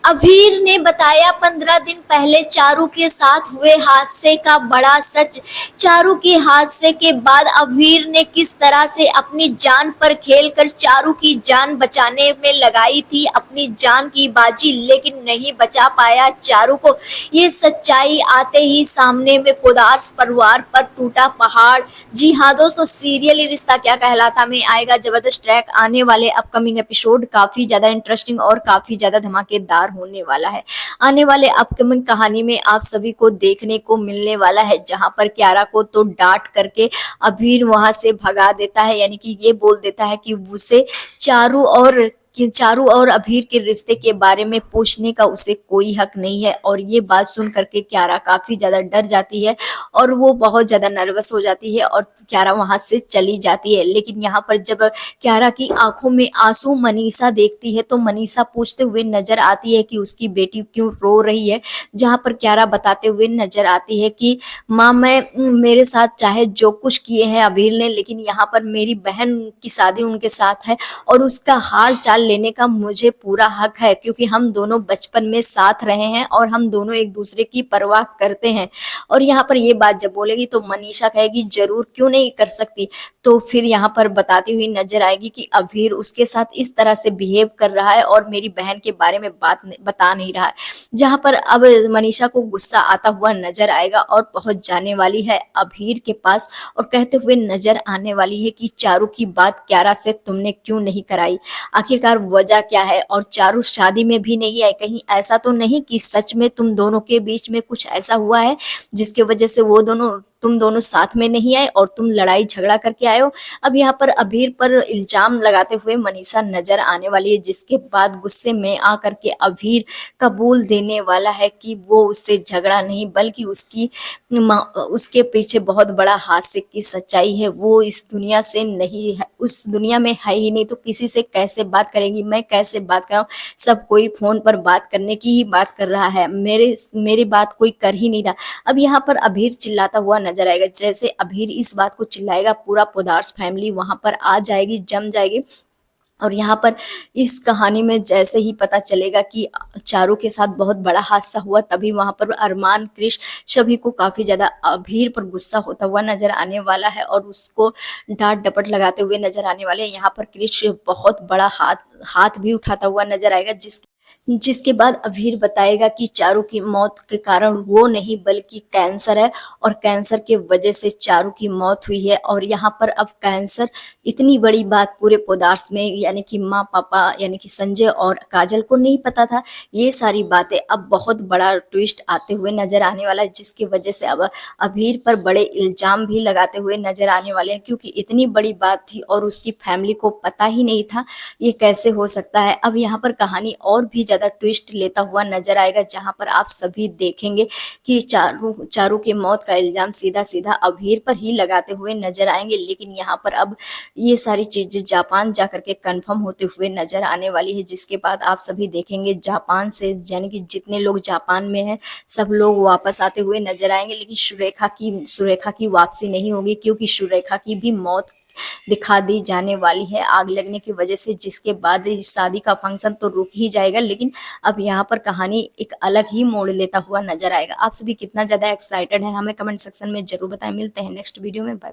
अभीर ने बताया 15 दिन पहले चारू के साथ हुए हादसे का बड़ा सच। चारू के हादसे के बाद अभीर ने किस तरह से अपनी जान पर खेलकर चारू की जान बचाने में लगाई थी अपनी जान की बाजी, लेकिन नहीं बचा पाया चारू को। ये सच्चाई आते ही सामने में पोदार्स परिवार पर टूटा पहाड़। जी हाँ दोस्तों, सीरियल ये रिश्ता क्या कहलाता में आएगा जबरदस्त ट्रैक आने वाले अपकमिंग एपिसोड काफी ज्यादा इंटरेस्टिंग और काफी ज्यादा धमाकेदार होने वाला है। आने वाले अपकमिंग कहानी में आप सभी को देखने को मिलने वाला है जहां पर क्यारा को तो डांट करके अभीर वहां से भगा देता है, यानी कि ये बोल देता है कि उसे चारू और अभीर के रिश्ते के बारे में पूछने का उसे कोई हक नहीं है। और ये बात सुन करके क्यारा काफी ज्यादा डर जाती है और वो बहुत ज्यादा नर्वस हो जाती है और क्यारा वहां से चली जाती है। लेकिन यहाँ पर जब क्यारा की आंखों में आंसू मनीषा देखती है तो मनीषा पूछते हुए नजर आती है कि उसकी बेटी क्यों रो रही है, जहां पर क्यारा बताते हुए नजर आती है कि माँ, मैं मेरे साथ चाहे जो कुछ किए हैं अभीर ने, लेकिन यहाँ पर मेरी बहन की शादी उनके साथ है और उसका हाल चाल लेने का मुझे पूरा हक है, क्योंकि हम दोनों बचपन में साथ रहे हैं और हम दोनों एक दूसरे की परवाह करते हैं। और यहाँ पर ये बात जब बोलेगी तो मनीषा कहेगी जरूर, क्यों नहीं कर सकती। तो फिर यहाँ पर बताती हुई नजर आएगी कि अभीर उसके साथ इस तरह से बिहेव कर रहा है और मेरी बहन के बारे में बता नहीं रहा है। जहां पर अब मनीषा को गुस्सा आता हुआ नजर आएगा और पहुंच जाने वाली है अभीर के पास और कहते हुए नजर आने वाली है कि चारू की बात क्यारा से तुमने क्यों नहीं कराई, आखिरकार वजह क्या है। और चारू शादी में भी नहीं आई, कहीं ऐसा तो नहीं कि सच में तुम दोनों के बीच में कुछ ऐसा हुआ है जिसके वजह से तुम दोनों साथ में नहीं आए और तुम लड़ाई झगड़ा करके आए हो। अब यहाँ पर अभीर पर इल्जाम लगाते हुए मनीषा नजर आने वाली है, जिसके बाद गुस्से में आकर के अभीर कबूल देने वाला है कि वो उससे झगड़ा नहीं बल्कि उसके पीछे बहुत बड़ा हादसे की सच्चाई है। वो इस दुनिया से नहीं है, उस दुनिया में है ही नहीं, तो किसी से कैसे बात करेंगी, मैं कैसे बात कराऊं। सब कोई फोन पर बात करने की ही बात कर रहा है, मेरी बात कोई कर ही नहीं रहा। अब यहाँ पर अभीर चिल्लाता हुआ नजर आएगा। जैसे अभीर इस बात को चिल्लाएगा पूरा पोदार्स फैमिली वहां पर आ जाएगी, जम जाएगी। और यहाँ पर इस कहानी में जैसे ही पता चलेगा कि चारू के साथ बहुत बड़ा हादसा हुआ, तभी वहां पर अरमान, क्रिश सभी को काफी ज्यादा अभीर पर गुस्सा होता हुआ नजर आने वाला है और उसको डांट डपट लगाते हुए नजर आने वाले हैं। यहाँ पर क्रिश बहुत बड़ा हाथ भी उठाता हुआ नजर आएगा, जिसके बाद अभीर बताएगा कि चारू की मौत के कारण वो नहीं बल्कि कैंसर है और कैंसर के वजह से चारू की मौत हुई है। और यहाँ पर अब कैंसर इतनी बड़ी बात पूरे पोदार्स में, यानी कि माँ पापा यानी कि संजय और काजल को नहीं पता था। ये सारी बातें अब बहुत बड़ा ट्विस्ट आते हुए नजर आने वाला है, जिसकी वजह से अब अभीर पर बड़े इल्जाम भी लगाते हुए नजर आने वाले हैं, क्योंकि इतनी बड़ी बात थी और उसकी फैमिली को पता ही नहीं था। ये कैसे हो सकता है। अब यहाँ पर कहानी और भी ज्यादा ट्विस्ट लेता हुआ नजर आएगा, जहां पर आप सभी देखेंगे कि चारू की मौत का इल्जाम सीधा सीधा अभीर पर ही लगाते हुए नजर आएंगे। लेकिन यहाँ पर अब ये सारी चीजें जापान जाकर के कंफर्म होते हुए नजर आने वाली है, जिसके बाद आप सभी देखेंगे जापान से, यानी कि जितने लोग जापान में हैं सब लोग वापस आते हुए नजर आएंगे। लेकिन सुरेखा की वापसी नहीं होगी, क्योंकि सुरेखा की भी मौत दिखा दी जाने वाली है आग लगने की वजह से, जिसके बाद इस शादी का फंक्शन तो रुक ही जाएगा। लेकिन अब यहाँ पर कहानी एक अलग ही मोड़ लेता हुआ नजर आएगा। आप सभी कितना ज्यादा एक्साइटेड है हमें कमेंट सेक्शन में जरूर बताएं। मिलते हैं नेक्स्ट वीडियो में। बाय।